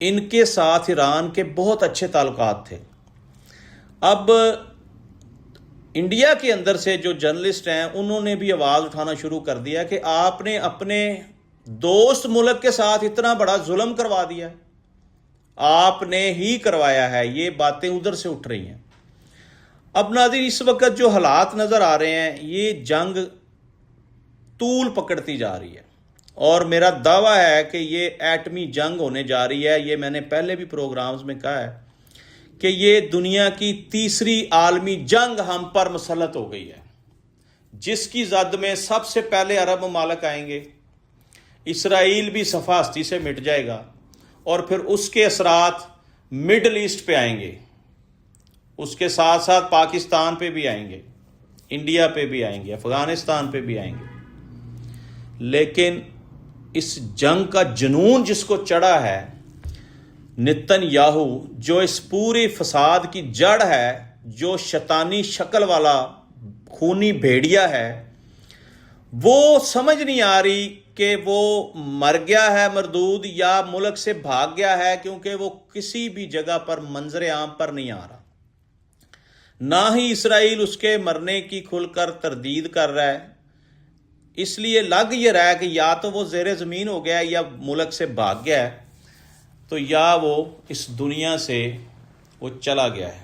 ان کے ساتھ ایران کے بہت اچھے تعلقات تھے۔ اب انڈیا کے اندر سے جو جرنلسٹ ہیں انہوں نے بھی آواز اٹھانا شروع کر دیا کہ آپ نے اپنے دوست ملک کے ساتھ اتنا بڑا ظلم کروا دیا، آپ نے ہی کروایا ہے، یہ باتیں ادھر سے اٹھ رہی ہیں۔ اب ناظرین، اس وقت جو حالات نظر آ رہے ہیں، یہ جنگ طول پکڑتی جا رہی ہے، اور میرا دعویٰ ہے کہ یہ ایٹمی جنگ ہونے جا رہی ہے۔ یہ میں نے پہلے بھی پروگرامز میں کہا ہے کہ یہ دنیا کی تیسری عالمی جنگ ہم پر مسلط ہو گئی ہے، جس کی زد میں سب سے پہلے عرب ممالک آئیں گے، اسرائیل بھی صفحہ ہستی سے مٹ جائے گا، اور پھر اس کے اثرات مڈل ایسٹ پہ آئیں گے، اس کے ساتھ ساتھ پاکستان پہ بھی آئیں گے، انڈیا پہ بھی آئیں گے، افغانستان پہ بھی آئیں گے۔ لیکن اس جنگ کا جنون جس کو چڑھا ہے، نتن یاہو، جو اس پوری فساد کی جڑ ہے، جو شیطانی شکل والا خونی بھیڑیا ہے، وہ سمجھ نہیں آ رہی کہ وہ مر گیا ہے مردود یا ملک سے بھاگ گیا ہے، کیونکہ وہ کسی بھی جگہ پر منظر عام پر نہیں آ رہا۔ نہ ہی اسرائیل اس کے مرنے کی کھل کر تردید کر رہا ہے، اس لیے لگ یہ رہا ہے کہ یا تو وہ زیر زمین ہو گیا ہے، یا ملک سے بھاگ گیا ہے، تو یا وہ اس دنیا سے وہ چلا گیا ہے۔